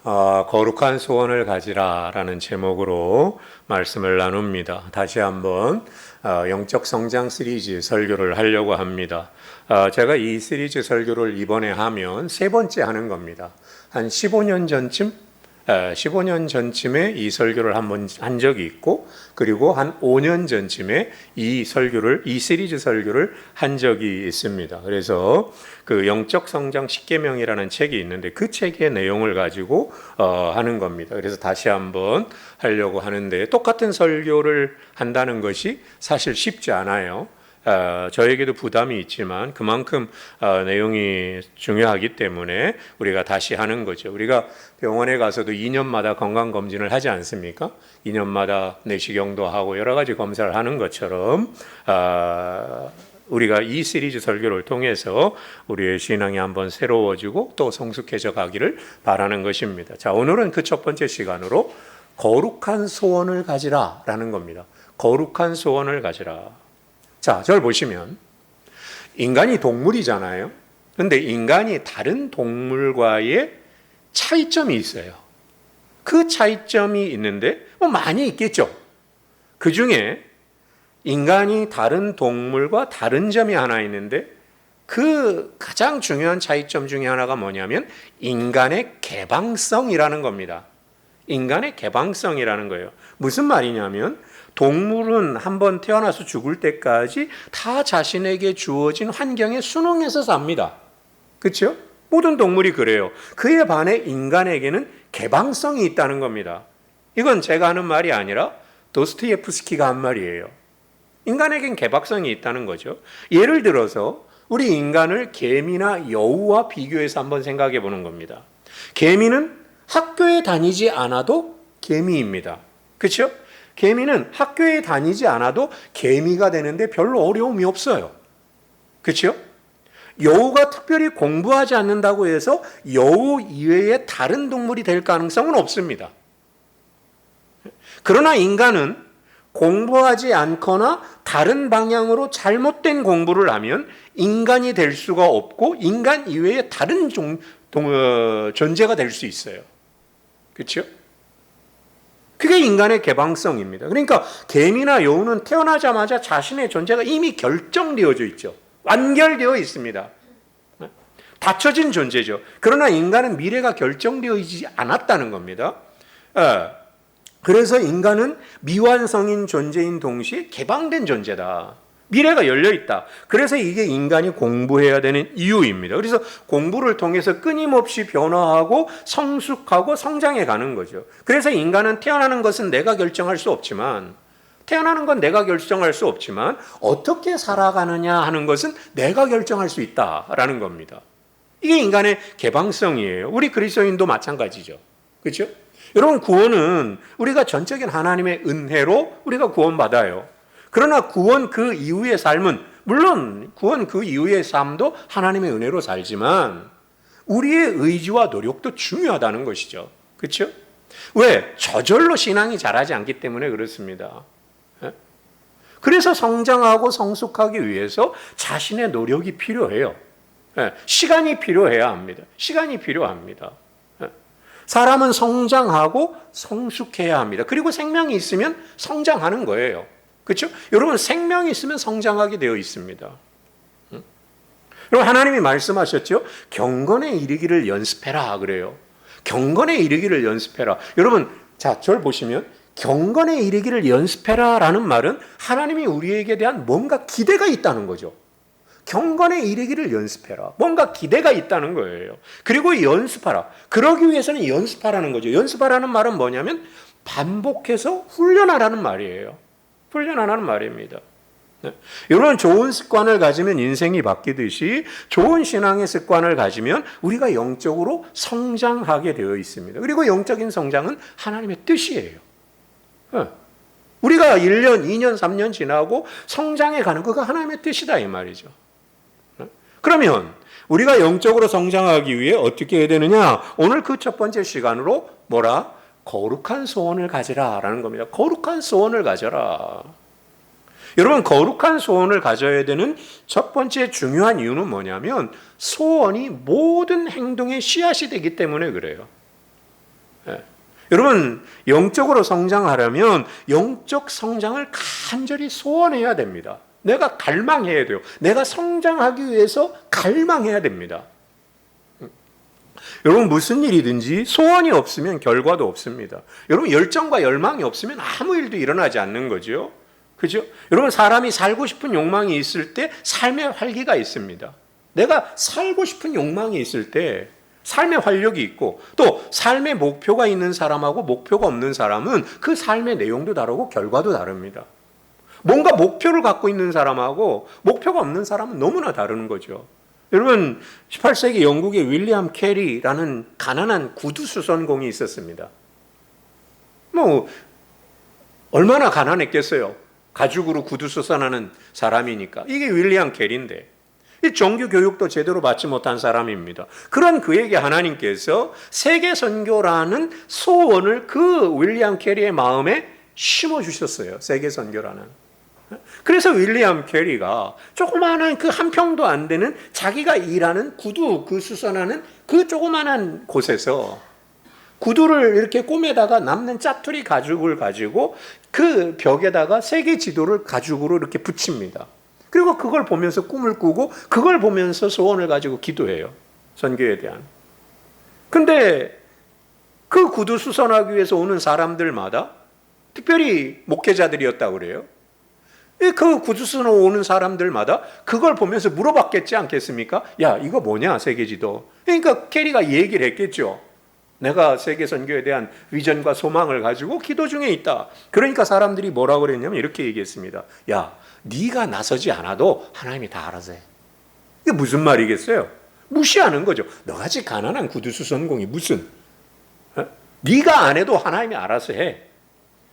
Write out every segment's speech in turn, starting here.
거룩한 소원을 가지라라는 제목으로 말씀을 나눕니다. 다시 한번 영적 성장 시리즈 설교를 하려고 합니다. 제가 이 시리즈 설교를 이번에 하면 세 번째 하는 겁니다. 한 15년 전쯤에 이 설교를 한번 한 적이 있고, 그리고 한 5년 전쯤에 이 시리즈 설교를 한 적이 있습니다. 그래서 그 영적 성장 10계명이라는 책이 있는데 그 책의 내용을 가지고 하는 겁니다. 그래서 다시 한번 하려고 하는데, 똑같은 설교를 한다는 것이 사실 쉽지 않아요. 저에게도 부담이 있지만 그만큼 내용이 중요하기 때문에 우리가 다시 하는 거죠. 우리가 병원에 가서도 2년마다 건강검진을 하지 않습니까? 2년마다 내시경도 하고 여러 가지 검사를 하는 것처럼 우리가 이 시리즈 설교를 통해서 우리의 신앙이 한번 새로워지고 또 성숙해져 가기를 바라는 것입니다. 자, 오늘은 그 첫 번째 시간으로 거룩한 소원을 가지라 라는 겁니다. 거룩한 소원을 가지라. 자, 저를 보시면 인간이 동물이잖아요. 그런데 인간이 다른 동물과의 차이점이 있어요. 그 차이점이 있는데 많이 있겠죠. 그 중에 인간이 다른 동물과 다른 점이 하나 있는데, 그 가장 중요한 차이점 중에 하나가 뭐냐면 인간의 개방성이라는 겁니다. 인간의 개방성이라는 거예요. 무슨 말이냐면 동물은 한번 태어나서 죽을 때까지 다 자신에게 주어진 환경에 순응해서 삽니다. 그렇죠? 모든 동물이 그래요. 그에 반해 인간에게는 개방성이 있다는 겁니다. 이건 제가 하는 말이 아니라 도스토옙스키가 한 말이에요. 인간에겐 개방성이 있다는 거죠. 예를 들어서 우리 인간을 개미나 여우와 비교해서 한번 생각해 보는 겁니다. 개미는 학교에 다니지 않아도 개미입니다. 그렇죠? 개미는 학교에 다니지 않아도 개미가 되는데 별로 어려움이 없어요. 그렇죠? 여우가 특별히 공부하지 않는다고 해서 여우 이외의 다른 동물이 될 가능성은 없습니다. 그러나 인간은 공부하지 않거나 다른 방향으로 잘못된 공부를 하면 인간이 될 수가 없고 인간 이외의 다른 존재가 될 수 있어요. 그렇죠? 그게 인간의 개방성입니다. 그러니까 개미나 여우는 태어나자마자 자신의 존재가 이미 결정되어져 있죠. 완결되어 있습니다. 닫혀진 존재죠. 그러나 인간은 미래가 결정되어 있지 않았다는 겁니다. 그래서 인간은 미완성인 존재인 동시에 개방된 존재다. 미래가 열려있다. 그래서 이게 인간이 공부해야 되는 이유입니다. 그래서 공부를 통해서 끊임없이 변화하고 성숙하고 성장해 가는 거죠. 그래서 인간은 태어나는 것은 내가 결정할 수 없지만, 어떻게 살아가느냐 하는 것은 내가 결정할 수 있다라는 겁니다. 이게 인간의 개방성이에요. 우리 그리스도인도 마찬가지죠. 그렇죠? 여러분, 구원은 우리가 전적인 하나님의 은혜로 우리가 구원받아요. 그러나 구원 그 이후의 삶은, 물론 구원 그 이후의 삶도 하나님의 은혜로 살지만 우리의 의지와 노력도 중요하다는 것이죠. 그렇죠? 왜? 저절로 신앙이 자라지 않기 때문에 그렇습니다. 그래서 성장하고 성숙하기 위해서 자신의 노력이 필요해요. 시간이 필요해야 합니다. 시간이 필요합니다. 사람은 성장하고 성숙해야 합니다. 그리고 생명이 있으면 성장하는 거예요. 그렇죠? 여러분, 생명이 있으면 성장하게 되어 있습니다. 여러분, 하나님이 말씀하셨죠? 경건에 이르기를 연습해라 그래요. 경건에 이르기를 연습해라. 여러분, 자, 저를 보시면 경건에 이르기를 연습해라라는 말은 하나님이 우리에게 대한 뭔가 기대가 있다는 거죠. 경건에 이르기를 연습해라. 뭔가 기대가 있다는 거예요. 그리고 연습하라. 그러기 위해서는 연습하라는 거죠. 연습하라는 말은 뭐냐면 반복해서 훈련하라는 말이에요. 훈련하라는 말입니다. 여러분, 좋은 습관을 가지면 인생이 바뀌듯이 좋은 신앙의 습관을 가지면 우리가 영적으로 성장하게 되어 있습니다. 그리고 영적인 성장은 하나님의 뜻이에요. 우리가 1년, 2년, 3년 지나고 성장해 가는 그거 하나님의 뜻이다 이 말이죠. 그러면 우리가 영적으로 성장하기 위해 어떻게 해야 되느냐? 오늘 그 첫 번째 시간으로 거룩한 소원을 가지라라는 겁니다. 거룩한 소원을 가져라. 여러분, 거룩한 소원을 가져야 되는 첫 번째 중요한 이유는 뭐냐면 소원이 모든 행동의 씨앗이 되기 때문에 그래요. 여러분, 영적으로 성장하려면 영적 성장을 간절히 소원해야 됩니다. 내가 갈망해야 돼요. 내가 성장하기 위해서 갈망해야 됩니다. 여러분, 무슨 일이든지 소원이 없으면 결과도 없습니다. 여러분, 열정과 열망이 없으면 아무 일도 일어나지 않는 거죠. 그죠? 여러분, 사람이 살고 싶은 욕망이 있을 때 삶의 활기가 있습니다. 내가 살고 싶은 욕망이 있을 때 삶의 활력이 있고, 또 삶의 목표가 있는 사람하고 목표가 없는 사람은 그 삶의 내용도 다르고 결과도 다릅니다. 뭔가 목표를 갖고 있는 사람하고 목표가 없는 사람은 너무나 다른 거죠. 여러분, 18세기 영국의 윌리엄 캐리라는 가난한 구두 수선공이 있었습니다. 얼마나 가난했겠어요. 가죽으로 구두 수선하는 사람이니까. 이게 윌리엄 캐리인데, 이 정규 교육도 제대로 받지 못한 사람입니다. 그런 그에게 하나님께서 세계 선교라는 소원을 그 윌리엄 캐리의 마음에 심어 주셨어요. 세계 선교라는. 그래서 윌리엄 캐리가 조그마한 그 한 평도 안 되는 자기가 일하는 구두 그 수선하는 그 조그마한 곳에서 구두를 이렇게 꼬매다가 남는 짜투리 가죽을 가지고 그 벽에다가 세계 지도를 가죽으로 이렇게 붙입니다. 그리고 그걸 보면서 꿈을 꾸고 그걸 보면서 소원을 가지고 기도해요. 선교에 대한. 근데 그 구두 수선하기 위해서 오는 사람들마다 특별히 목회자들이었다고 그래요. 그 구두 수선하러 오는 사람들마다 그걸 보면서 물어봤겠지 않겠습니까? 야, 이거 뭐냐, 세계지도. 그러니까 캐리가 얘기를 했겠죠. 내가 세계 선교에 대한 비전과 소망을 가지고 기도 중에 있다. 그러니까 사람들이 뭐라고 그랬냐면 이렇게 얘기했습니다. 야, 네가 나서지 않아도 하나님이 다 알아서 해. 이게 무슨 말이겠어요? 무시하는 거죠. 너같이 가난한 구두 수선공이 무슨, 네가 안 해도 하나님이 알아서 해.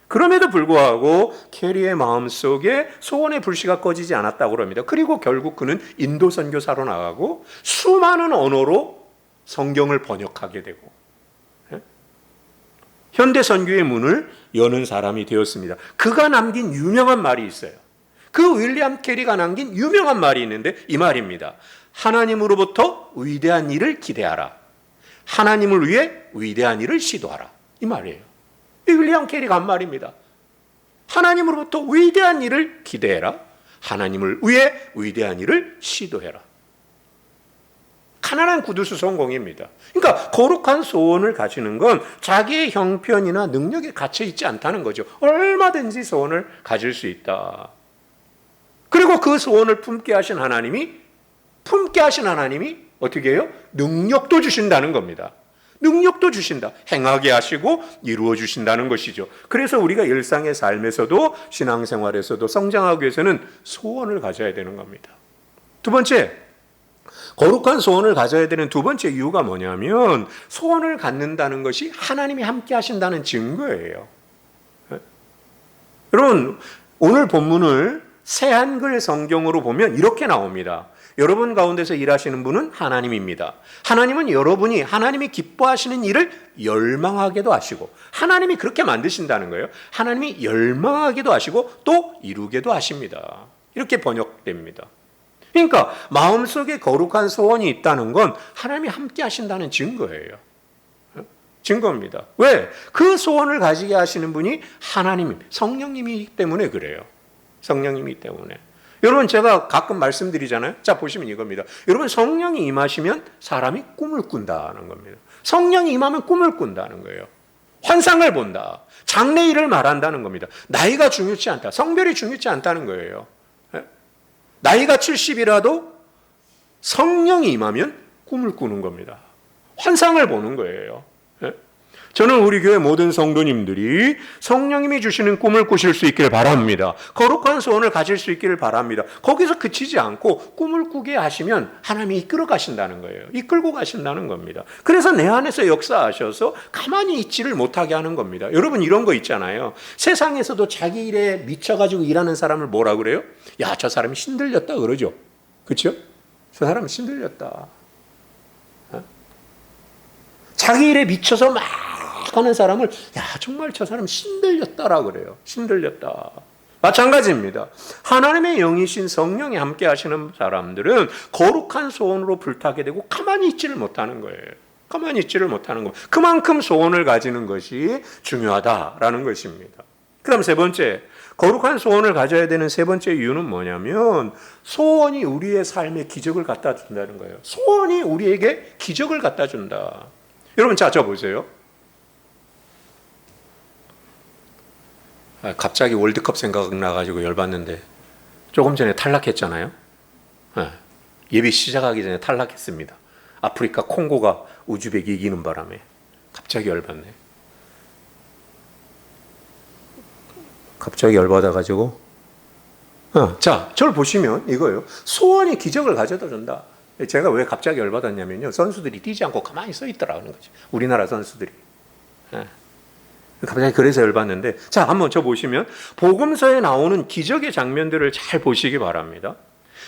그럼에도 불구하고 캐리의 마음속에 소원의 불씨가 꺼지지 않았다고 합니다. 그리고 결국 그는 인도 선교사로 나가고 수많은 언어로 성경을 번역하게 되고 현대 선교의 문을 여는 사람이 되었습니다. 그가 남긴 유명한 말이 있어요. 그 윌리엄 캐리가 남긴 유명한 말이 있는데 이 말입니다. 하나님으로부터 위대한 일을 기대하라. 하나님을 위해 위대한 일을 시도하라. 이 말이에요. 이 윌리엄 캐리가 한 말입니다. 하나님으로부터 위대한 일을 기대해라. 하나님을 위해 위대한 일을 시도해라. 가난한 구두수선공입니다. 그러니까 거룩한 소원을 가지는 건 자기의 형편이나 능력에 갇혀 있지 않다는 거죠. 얼마든지 소원을 가질 수 있다. 그리고 그 소원을 품게 하신 하나님이 어떻게 해요? 능력도 주신다는 겁니다. 능력도 주신다. 행하게 하시고 이루어 주신다는 것이죠. 그래서 우리가 일상의 삶에서도 신앙생활에서도 성장하기 위해서는 소원을 가져야 되는 겁니다. 두 번째, 거룩한 소원을 가져야 되는 두 번째 이유가 뭐냐면 소원을 갖는다는 것이 하나님이 함께 하신다는 증거예요. 여러분, 오늘 본문을 새한글 성경으로 보면 이렇게 나옵니다. 여러분 가운데서 일하시는 분은 하나님입니다. 하나님은 여러분이 하나님이 기뻐하시는 일을 열망하게도 하시고 하나님이 그렇게 만드신다는 거예요. 하나님이 열망하게도 하시고 또 이루게도 하십니다. 이렇게 번역됩니다. 그러니까 마음속에 거룩한 소원이 있다는 건 하나님이 함께 하신다는 증거예요. 증거입니다. 왜? 그 소원을 가지게 하시는 분이 하나님, 성령님이기 때문에 그래요. 성령님이기 때문에. 여러분, 제가 가끔 말씀드리잖아요. 자, 보시면 이겁니다. 여러분, 성령이 임하시면 사람이 꿈을 꾼다는 겁니다. 성령이 임하면 꿈을 꾼다는 거예요. 환상을 본다. 장래일을 말한다는 겁니다. 나이가 중요치 않다. 성별이 중요치 않다는 거예요. 나이가 70이라도 성령이 임하면 꿈을 꾸는 겁니다. 환상을 보는 거예요. 저는 우리 교회 모든 성도님들이 성령님이 주시는 꿈을 꾸실 수 있기를 바랍니다. 거룩한 소원을 가질 수 있기를 바랍니다. 거기서 그치지 않고 꿈을 꾸게 하시면 하나님이 이끌어 가신다는 거예요. 이끌고 가신다는 겁니다. 그래서 내 안에서 역사하셔서 가만히 있지를 못하게 하는 겁니다. 여러분, 이런 거 있잖아요. 세상에서도 자기 일에 미쳐가지고 일하는 사람을 뭐라 그래요? 야, 저 사람이 신들렸다 그러죠. 그렇죠? 저 사람은 신들렸다. 자기 일에 미쳐서 막 하는 사람을 야, 정말 저 사람 신들렸다라 그래요. 신들렸다. 마찬가지입니다. 하나님의 영이신 성령이 함께 하시는 사람들은 거룩한 소원으로 불타게 되고 가만히 있지를 못하는 거예요. 가만히 있지를 못하는 겁니다. 그만큼 소원을 가지는 것이 중요하다라는 것입니다. 그 다음 세 번째, 거룩한 소원을 가져야 되는 세 번째 이유는 뭐냐면 소원이 우리의 삶에 기적을 갖다 준다는 거예요. 소원이 우리에게 기적을 갖다 준다. 여러분 자, 저 보세요. 갑자기 월드컵 생각나가지고 열받는데 조금 전에 탈락했잖아요. 예비 시작하기 전에 탈락했습니다. 아프리카 콩고가 우즈벡 이기는 바람에 갑자기 열받네. 갑자기 열받아가지고 자, 저를 보시면 이거예요. 소원이 기적을 가져다 준다. 제가 왜 갑자기 열받았냐면요, 선수들이 뛰지 않고 가만히 서 있더라는 거죠. 우리나라 선수들이. 갑자기 그래서 열받는데, 자, 한번 저 보시면 복음서에 나오는 기적의 장면들을 잘 보시기 바랍니다.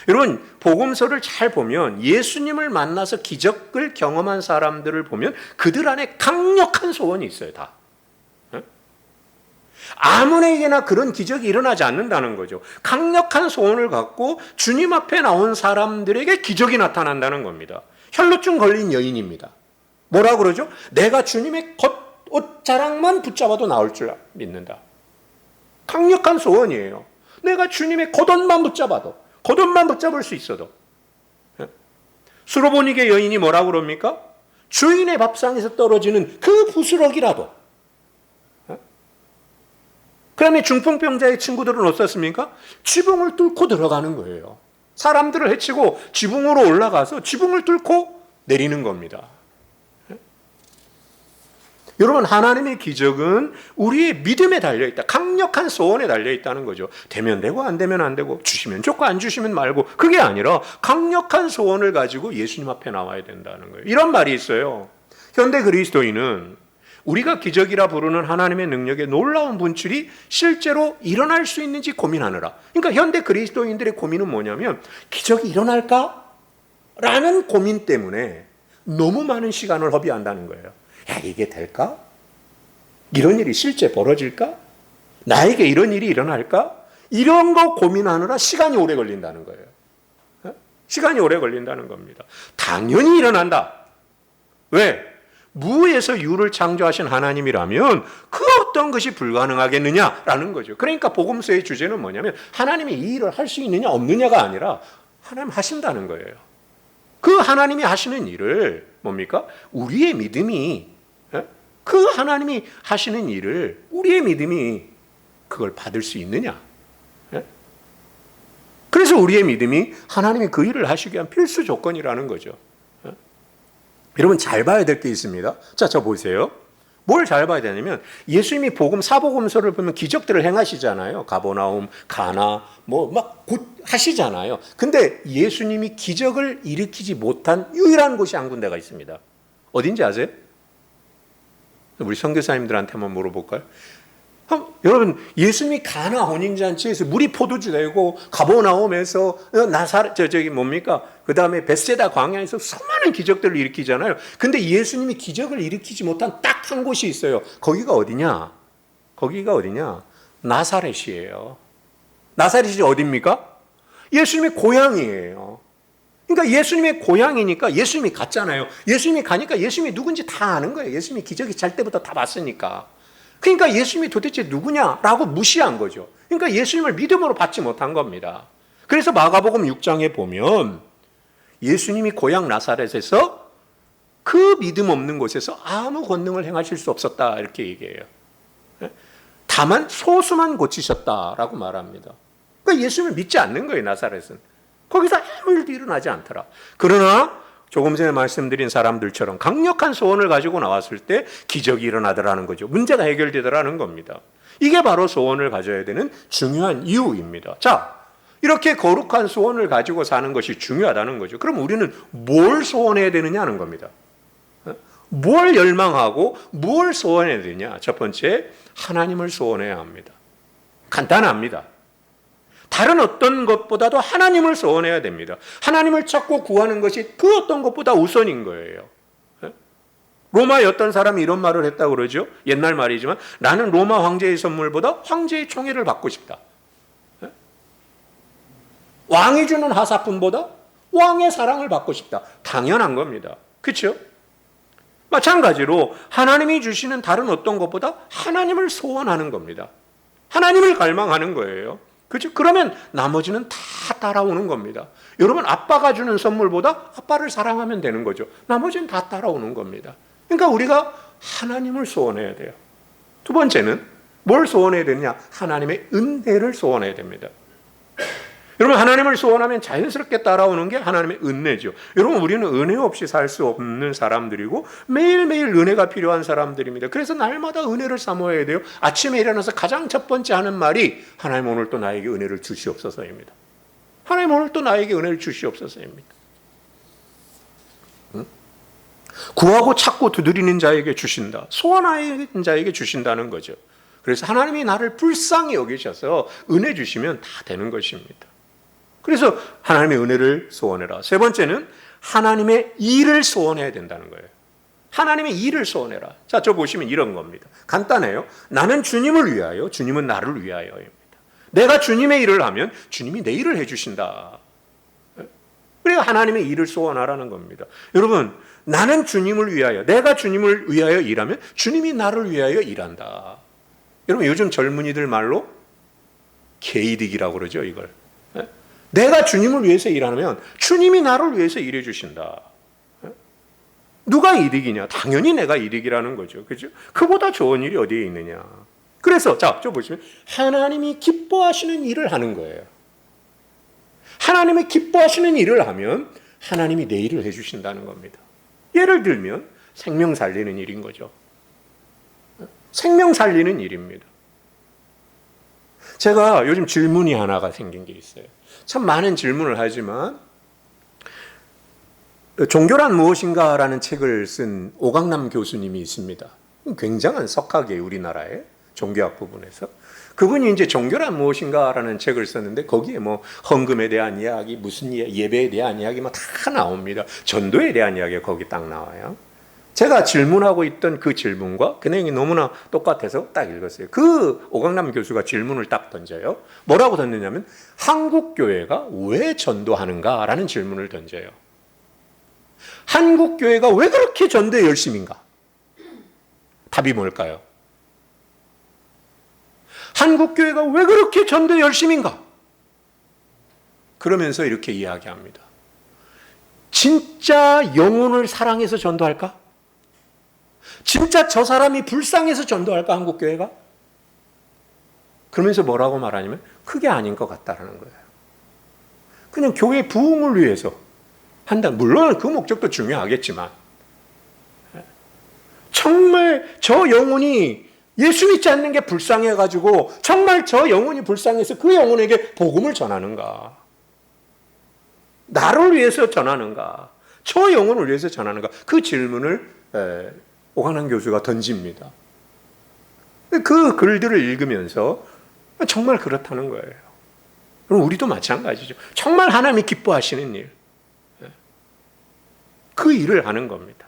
여러분, 복음서를 잘 보면 예수님을 만나서 기적을 경험한 사람들을 보면 그들 안에 강력한 소원이 있어요, 다. 아무에게나 그런 기적이 일어나지 않는다는 거죠. 강력한 소원을 갖고 주님 앞에 나온 사람들에게 기적이 나타난다는 겁니다. 혈루증 걸린 여인입니다. 뭐라 그러죠? 내가 주님의 겉옷자락만 붙잡아도 나올 줄 믿는다. 강력한 소원이에요. 내가 주님의 겉옷만 붙잡을 수 있어도. 수로보니게 여인이 뭐라 그럽니까? 주인의 밥상에서 떨어지는 그 부스러기라도. 그 다음에 중풍병자의 친구들은 어떻습니까? 지붕을 뚫고 들어가는 거예요. 사람들을 해치고 지붕으로 올라가서 지붕을 뚫고 내리는 겁니다. 여러분, 하나님의 기적은 우리의 믿음에 달려있다. 강력한 소원에 달려있다는 거죠. 되면 되고 안 되면 안 되고 주시면 좋고 안 주시면 말고, 그게 아니라 강력한 소원을 가지고 예수님 앞에 나와야 된다는 거예요. 이런 말이 있어요. 현대 그리스도인은 우리가 기적이라 부르는 하나님의 능력의 놀라운 분출이 실제로 일어날 수 있는지 고민하느라. 그러니까 현대 그리스도인들의 고민은 뭐냐면 기적이 일어날까? 라는 고민 때문에 너무 많은 시간을 허비한다는 거예요. 야, 이게 될까? 이런 일이 실제 벌어질까? 나에게 이런 일이 일어날까? 이런 거 고민하느라 시간이 오래 걸린다는 거예요. 시간이 오래 걸린다는 겁니다. 당연히 일어난다. 왜? 무에서 유를 창조하신 하나님이라면 그 어떤 것이 불가능하겠느냐라는 거죠. 그러니까 복음서의 주제는 뭐냐면 하나님이 이 일을 할 수 있느냐 없느냐가 아니라 하나님 하신다는 거예요. 그 하나님이 하시는 일을 뭡니까? 우리의 믿음이, 그 하나님이 하시는 일을 우리의 믿음이 그걸 받을 수 있느냐. 그래서 우리의 믿음이 하나님이 그 일을 하시기 위한 필수 조건이라는 거죠. 여러분, 잘 봐야 될 게 있습니다. 자, 저 보세요. 뭘 잘 봐야 되냐면 예수님이 사복음서를 보면 기적들을 행하시잖아요. 가버나움, 가나, 막 하시잖아요. 근데 예수님이 기적을 일으키지 못한 유일한 곳이 한 군데가 있습니다. 어딘지 아세요? 우리 선교사님들한테 한번 물어볼까요? 여러분, 예수님이 가나 혼인잔치에서 물이 포도주 되고 가버나움에서 그 다음에 벳세다 광야에서 수많은 기적들을 일으키잖아요. 근데 예수님이 기적을 일으키지 못한 딱 한 곳이 있어요. 거기가 어디냐? 나사렛이에요. 나사렛이 어디입니까? 예수님의 고향이에요. 그러니까 예수님의 고향이니까 예수님이 갔잖아요. 예수님이 가니까 예수님이 누군지 다 아는 거예요. 예수님이 기적이 잘 때부터 다 봤으니까. 그러니까 예수님이 도대체 누구냐라고 무시한 거죠. 그러니까 예수님을 믿음으로 받지 못한 겁니다. 그래서 마가복음 6장에 보면 예수님이 고향 나사렛에서 그 믿음 없는 곳에서 아무 권능을 행하실 수 없었다, 이렇게 얘기해요. 다만 소수만 고치셨다라고 말합니다. 그러니까 예수님을 믿지 않는 거예요, 나사렛은. 거기서 아무 일도 일어나지 않더라. 그러나 조금 전에 말씀드린 사람들처럼 강력한 소원을 가지고 나왔을 때 기적이 일어나더라는 거죠. 문제가 해결되더라는 겁니다. 이게 바로 소원을 가져야 되는 중요한 이유입니다. 자, 이렇게 거룩한 소원을 가지고 사는 것이 중요하다는 거죠. 그럼 우리는 뭘 소원해야 되느냐 하는 겁니다. 뭘 열망하고 뭘 소원해야 되냐? 첫 번째, 하나님을 소원해야 합니다. 간단합니다. 다른 어떤 것보다도 하나님을 소원해야 됩니다. 하나님을 찾고 구하는 것이 그 어떤 것보다 우선인 거예요. 로마의 어떤 사람이 이런 말을 했다고 그러죠. 옛날 말이지만 나는 로마 황제의 선물보다 황제의 총애를 받고 싶다. 왕이 주는 하사품보다 왕의 사랑을 받고 싶다. 당연한 겁니다. 그렇죠? 마찬가지로 하나님이 주시는 다른 어떤 것보다 하나님을 소원하는 겁니다. 하나님을 갈망하는 거예요. 그렇죠? 그러면 나머지는 다 따라오는 겁니다. 여러분, 아빠가 주는 선물보다 아빠를 사랑하면 되는 거죠. 나머지는 다 따라오는 겁니다. 그러니까 우리가 하나님을 소원해야 돼요. 두 번째는 뭘 소원해야 되느냐? 하나님의 은혜를 소원해야 됩니다. 여러분, 하나님을 소원하면 자연스럽게 따라오는 게 하나님의 은혜죠. 여러분, 우리는 은혜 없이 살 수 없는 사람들이고 매일매일 은혜가 필요한 사람들입니다. 그래서 날마다 은혜를 사모해야 돼요. 아침에 일어나서 가장 첫 번째 하는 말이 하나님 오늘 또 나에게 은혜를 주시옵소서입니다. 하나님 오늘 또 나에게 은혜를 주시옵소서입니다. 구하고 찾고 두드리는 자에게 주신다. 소원하는 자에게 주신다는 거죠. 그래서 하나님이 나를 불쌍히 여기셔서 은혜 주시면 다 되는 것입니다. 그래서 하나님의 은혜를 소원해라. 세 번째는 하나님의 일을 소원해야 된다는 거예요. 하나님의 일을 소원해라. 자, 저 보시면 이런 겁니다. 간단해요. 나는 주님을 위하여, 주님은 나를 위하여입니다. 내가 주님의 일을 하면 주님이 내 일을 해주신다. 그래야 하나님의 일을 소원하라는 겁니다. 여러분, 나는 주님을 위하여, 내가 주님을 위하여 일하면 주님이 나를 위하여 일한다. 여러분, 요즘 젊은이들 말로 개이득이라고 그러죠, 이걸. 내가 주님을 위해서 일하면 주님이 나를 위해서 일해 주신다. 누가 이득이냐? 당연히 내가 이득이라는 거죠. 그죠? 그보다 좋은 일이 어디에 있느냐? 그래서 자, 저 보시면 하나님이 기뻐하시는 일을 하는 거예요. 하나님이 기뻐하시는 일을 하면 하나님이 내 일을 해 주신다는 겁니다. 예를 들면 생명 살리는 일인 거죠. 생명 살리는 일입니다. 제가 요즘 질문이 하나가 생긴 게 있어요. 참 많은 질문을 하지만 종교란 무엇인가라는 책을 쓴 오강남 교수님이 있습니다. 굉장한 석학이에요, 우리나라의 종교학 부분에서. 그분이 이제 종교란 무엇인가라는 책을 썼는데 거기에 뭐 헌금에 대한 이야기, 무슨 예배에 대한 이야기 막 다 나옵니다. 전도에 대한 이야기가 거기 딱 나와요. 제가 질문하고 있던 그 질문과 그 내용이 너무나 똑같아서 딱 읽었어요. 그 오강남 교수가 질문을 딱 던져요. 뭐라고 던지냐면 한국 교회가 왜 전도하는가라는 질문을 던져요. 한국 교회가 왜 그렇게 전도에 열심인가? 답이 뭘까요? 한국 교회가 왜 그렇게 전도에 열심인가? 그러면서 이렇게 이야기합니다. 진짜 영혼을 사랑해서 전도할까? 진짜 저 사람이 불쌍해서 전도할까, 한국교회가? 그러면서 뭐라고 말하냐면 그게 아닌 것 같다라는 거예요. 그냥 교회 부흥을 위해서 한다. 물론 그 목적도 중요하겠지만 정말 저 영혼이 예수 믿지 않는 게 불쌍해가지고 정말 저 영혼이 불쌍해서 그 영혼에게 복음을 전하는가? 나를 위해서 전하는가? 저 영혼을 위해서 전하는가? 그 질문을 오강남 교수가 던집니다. 그 글들을 읽으면서 정말 그렇다는 거예요. 그럼 우리도 마찬가지죠. 정말 하나님이 기뻐하시는 일, 그 일을 하는 겁니다.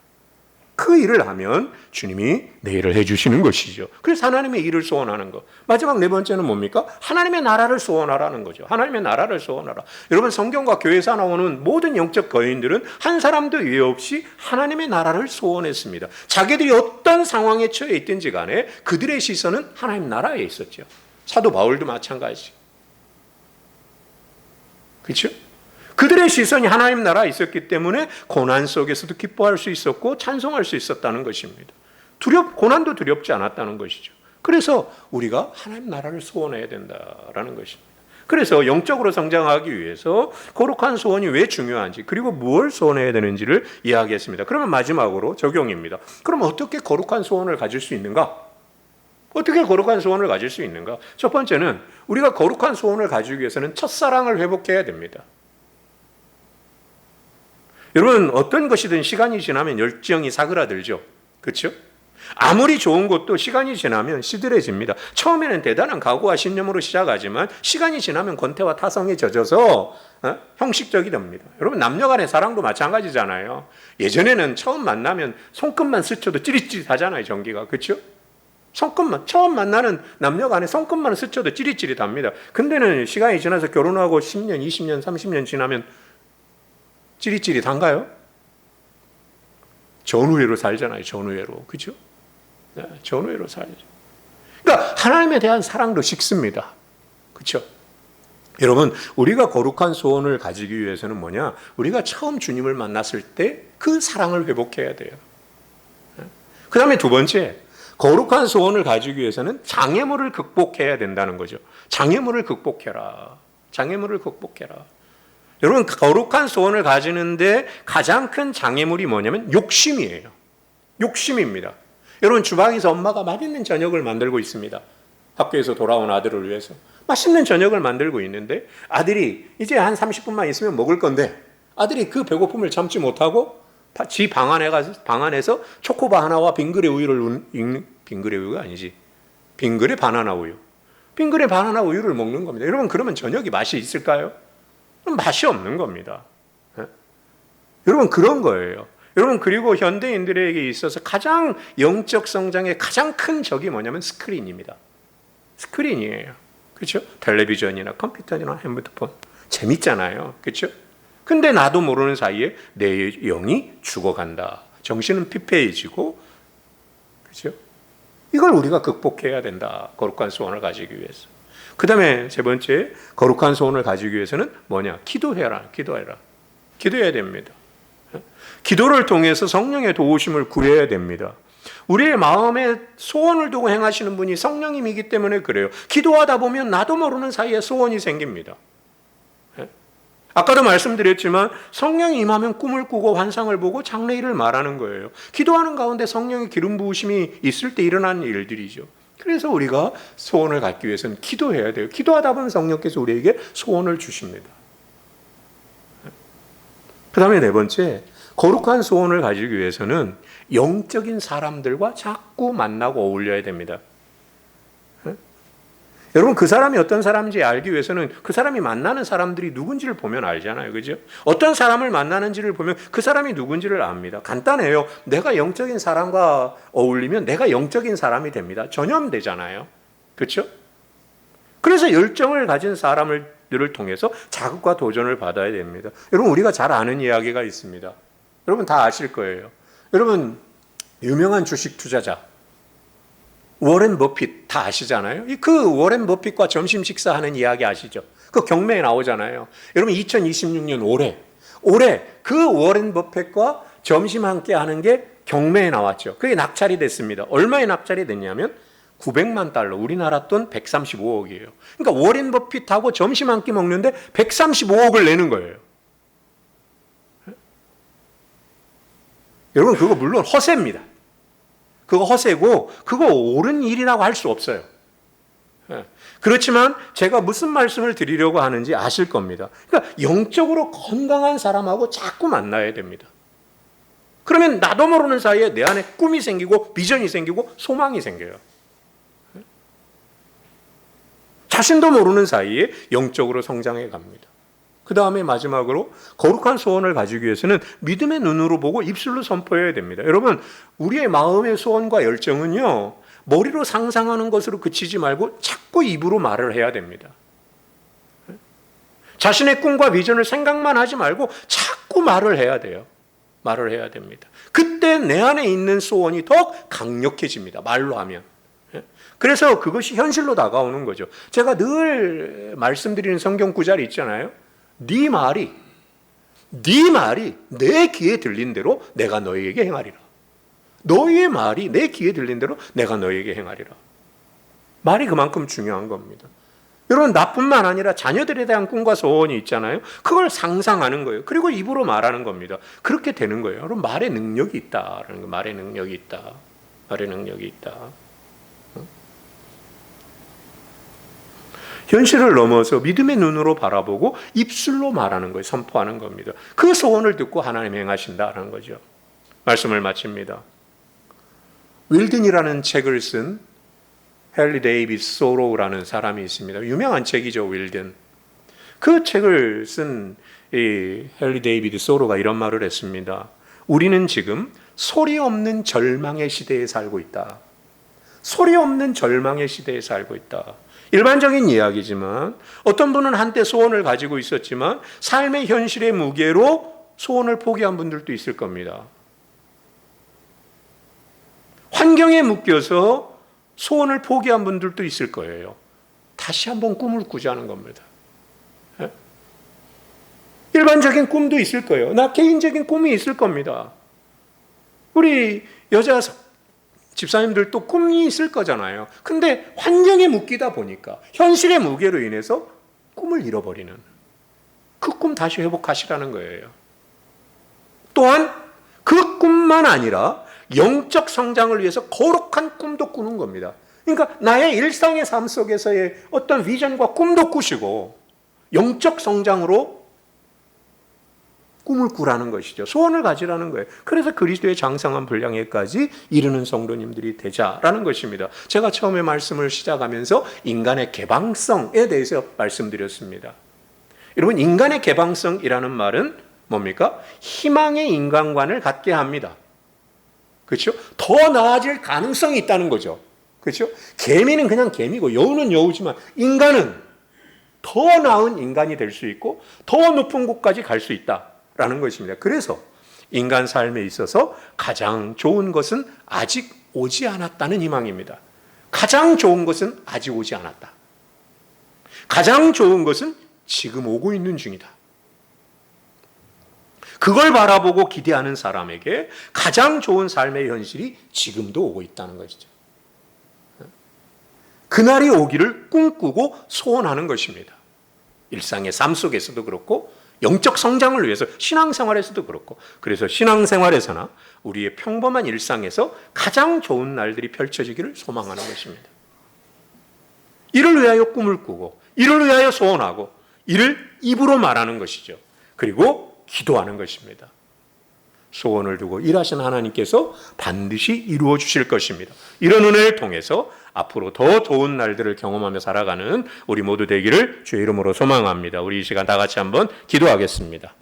그 일을 하면 주님이 내 일을 해주시는 것이죠. 그래서 하나님의 일을 소원하는 것. 마지막 네 번째는 뭡니까? 하나님의 나라를 소원하라는 거죠. 하나님의 나라를 소원하라. 여러분, 성경과 교회에서 나오는 모든 영적 거인들은 한 사람도 예외 없이 하나님의 나라를 소원했습니다. 자기들이 어떤 상황에 처해 있든지 간에 그들의 시선은 하나님 나라에 있었죠. 사도 바울도 마찬가지. 그렇죠? 그들의 시선이 하나님 나라에 있었기 때문에 고난 속에서도 기뻐할 수 있었고 찬송할 수 있었다는 것입니다. 고난도 두렵지 않았다는 것이죠. 그래서 우리가 하나님 나라를 소원해야 된다라는 것입니다. 그래서 영적으로 성장하기 위해서 거룩한 소원이 왜 중요한지, 그리고 무엇을 소원해야 되는지를 이야기했습니다. 그러면 마지막으로 적용입니다. 그럼 어떻게 거룩한 소원을 가질 수 있는가? 어떻게 거룩한 소원을 가질 수 있는가? 첫 번째는 우리가 거룩한 소원을 가지기 위해서는 첫사랑을 회복해야 됩니다. 여러분, 어떤 것이든 시간이 지나면 열정이 사그라들죠. 그렇죠? 아무리 좋은 것도 시간이 지나면 시들해집니다. 처음에는 대단한 각오와 신념으로 시작하지만 시간이 지나면 권태와 타성에 젖어서 형식적이 됩니다. 여러분, 남녀 간의 사랑도 마찬가지잖아요. 예전에는 처음 만나면 손끝만 스쳐도 찌릿찌릿하잖아요, 전기가. 그렇죠? 손끝만, 처음 만나는 남녀 간에 손끝만 스쳐도 찌릿찌릿합니다. 근데는 시간이 지나서 결혼하고 10년, 20년, 30년 지나면 찌릿찌릿한가요? 전우회로 살잖아요. 전우회로. 그죠? 네, 전우회로 살죠. 그러니까 하나님에 대한 사랑도 식습니다. 그렇죠? 여러분, 우리가 거룩한 소원을 가지기 위해서는 뭐냐? 우리가 처음 주님을 만났을 때 그 사랑을 회복해야 돼요. 그 다음에 두 번째, 거룩한 소원을 가지기 위해서는 장애물을 극복해야 된다는 거죠. 장애물을 극복해라. 장애물을 극복해라. 여러분, 거룩한 소원을 가지는데 가장 큰 장애물이 뭐냐면 욕심이에요. 욕심입니다. 여러분, 주방에서 엄마가 맛있는 저녁을 만들고 있습니다. 학교에서 돌아온 아들을 위해서 맛있는 저녁을 만들고 있는데 아들이 이제 한 30분만 있으면 먹을 건데 아들이 그 배고픔을 참지 못하고 지 방 안에서 초코바 하나와 빙그레 우유를 빙그레 우유가 아니지. 빙그레 바나나 우유. 빙그레 바나나 우유를 먹는 겁니다. 여러분, 그러면 저녁이 맛이 있을까요? 맛이 없는 겁니다. 여러분, 그런 거예요. 여러분, 그리고 현대인들에게 있어서 가장 영적 성장의 가장 큰 적이 뭐냐면 스크린입니다. 스크린이에요. 그렇죠? 텔레비전이나 컴퓨터나 핸드폰 재밌잖아요. 그렇죠? 근데 나도 모르는 사이에 내 영이 죽어간다. 정신은 피폐해지고, 그렇죠? 이걸 우리가 극복해야 된다. 거룩한 소원을 가지기 위해서. 그 다음에 세 번째, 거룩한 소원을 가지기 위해서는 뭐냐? 기도해라. 기도해야 됩니다. 기도를 통해서 성령의 도우심을 구해야 됩니다. 우리의 마음에 소원을 두고 행하시는 분이 성령님이기 때문에 그래요. 기도하다 보면 나도 모르는 사이에 소원이 생깁니다. 아까도 말씀드렸지만 성령이 임하면 꿈을 꾸고 환상을 보고 장래일을 말하는 거예요. 기도하는 가운데 성령의 기름 부으심이 있을 때 일어나는 일들이죠. 그래서 우리가 소원을 갖기 위해서는 기도해야 돼요. 기도하다 보면 성령께서 우리에게 소원을 주십니다. 그 다음에 네 번째, 거룩한 소원을 가지기 위해서는 영적인 사람들과 자꾸 만나고 어울려야 됩니다. 여러분, 그 사람이 어떤 사람인지 알기 위해서는 그 사람이 만나는 사람들이 누군지를 보면 알잖아요. 그죠? 어떤 사람을 만나는지를 보면 그 사람이 누군지를 압니다. 간단해요. 내가 영적인 사람과 어울리면 내가 영적인 사람이 됩니다. 전염되잖아요. 그렇죠? 그래서 열정을 가진 사람들을 통해서 자극과 도전을 받아야 됩니다. 여러분, 우리가 잘 아는 이야기가 있습니다. 여러분 다 아실 거예요. 여러분, 유명한 주식 투자자 워렌 버핏 다 아시잖아요. 그 워렌 버핏과 점심 식사하는 이야기 아시죠? 그 경매에 나오잖아요. 여러분, 2026년 올해 그 워렌 버핏과 점심 함께 하는 게 경매에 나왔죠. 그게 낙찰이 됐습니다. 얼마에 낙찰이 됐냐면 900만 달러, 우리나라 돈 135억이에요. 그러니까 워렌 버핏하고 점심 한 끼 먹는데 135억을 내는 거예요. 여러분, 그거 물론 허세입니다. 그거 허세고 그거 옳은 일이라고 할 수 없어요. 그렇지만 제가 무슨 말씀을 드리려고 하는지 아실 겁니다. 그러니까 영적으로 건강한 사람하고 자꾸 만나야 됩니다. 그러면 나도 모르는 사이에 내 안에 꿈이 생기고 비전이 생기고 소망이 생겨요. 자신도 모르는 사이에 영적으로 성장해 갑니다. 그 다음에 마지막으로 거룩한 소원을 가지기 위해서는 믿음의 눈으로 보고 입술로 선포해야 됩니다. 여러분, 우리의 마음의 소원과 열정은요, 머리로 상상하는 것으로 그치지 말고 자꾸 입으로 말을 해야 됩니다. 자신의 꿈과 비전을 생각만 하지 말고 자꾸 말을 해야 돼요. 말을 해야 됩니다. 그때 내 안에 있는 소원이 더 강력해집니다. 말로 하면. 그래서 그것이 현실로 다가오는 거죠. 제가 늘 말씀드리는 성경 구절이 있잖아요. 네 말이 내 귀에 들린 대로 내가 너희에게 행하리라. 너희의 말이 내 귀에 들린 대로 내가 너희에게 행하리라. 말이 그만큼 중요한 겁니다. 여러분, 나뿐만 아니라 자녀들에 대한 꿈과 소원이 있잖아요. 그걸 상상하는 거예요. 그리고 입으로 말하는 겁니다. 그렇게 되는 거예요. 여러분, 말의 능력이 있다라는 거. 말의 능력이 있다. 말의 능력이 있다. 현실을 넘어서 믿음의 눈으로 바라보고 입술로 말하는 거예요. 선포하는 겁니다. 그 소원을 듣고 하나님 행하신다라는 거죠. 말씀을 마칩니다. 윌든이라는 책을 쓴 헨리 데이비드 소로우라는 사람이 있습니다. 유명한 책이죠, 윌든. 그 책을 쓴 이 헨리 데이비드 소로가 이런 말을 했습니다. 우리는 지금 소리 없는 절망의 시대에 살고 있다. 소리 없는 절망의 시대에 살고 있다. 일반적인 이야기지만 어떤 분은 한때 소원을 가지고 있었지만 삶의 현실의 무게로 소원을 포기한 분들도 있을 겁니다. 환경에 묶여서 소원을 포기한 분들도 있을 거예요. 다시 한번 꿈을 꾸자는 겁니다. 일반적인 꿈도 있을 거예요. 나 개인적인 꿈이 있을 겁니다. 우리 여자 집사님들도 꿈이 있을 거잖아요. 근데 환경에 묶이다 보니까 현실의 무게로 인해서 꿈을 잃어버리는, 그 꿈 다시 회복하시라는 거예요. 또한 그 꿈만 아니라 영적 성장을 위해서 거룩한 꿈도 꾸는 겁니다. 그러니까 나의 일상의 삶 속에서의 어떤 비전과 꿈도 꾸시고 영적 성장으로 꿈을 꾸라는 것이죠. 소원을 가지라는 거예요. 그래서 그리스도의 장성한 분량에까지 이르는 성도님들이 되자라는 것입니다. 제가 처음에 말씀을 시작하면서 인간의 개방성에 대해서 말씀드렸습니다. 여러분, 인간의 개방성이라는 말은 뭡니까? 희망의 인간관을 갖게 합니다. 그렇죠? 더 나아질 가능성이 있다는 거죠. 그렇죠? 개미는 그냥 개미고 여우는 여우지만 인간은 더 나은 인간이 될 수 있고 더 높은 곳까지 갈 수 있다라는 것입니다. 그래서 인간 삶에 있어서 가장 좋은 것은 아직 오지 않았다는 희망입니다. 가장 좋은 것은 아직 오지 않았다. 가장 좋은 것은 지금 오고 있는 중이다. 그걸 바라보고 기대하는 사람에게 가장 좋은 삶의 현실이 지금도 오고 있다는 것이죠. 그날이 오기를 꿈꾸고 소원하는 것입니다. 일상의 삶 속에서도 그렇고 영적 성장을 위해서 신앙생활에서도 그렇고, 그래서 신앙생활에서나 우리의 평범한 일상에서 가장 좋은 날들이 펼쳐지기를 소망하는 것입니다. 이를 위하여 꿈을 꾸고 이를 위하여 소원하고 이를 입으로 말하는 것이죠. 그리고 기도하는 것입니다. 소원을 두고 일하신 하나님께서 반드시 이루어 주실 것입니다. 이런 은혜를 통해서 앞으로 더 좋은 날들을 경험하며 살아가는 우리 모두 되기를 주의 이름으로 소망합니다. 우리 이 시간 다 같이 한번 기도하겠습니다.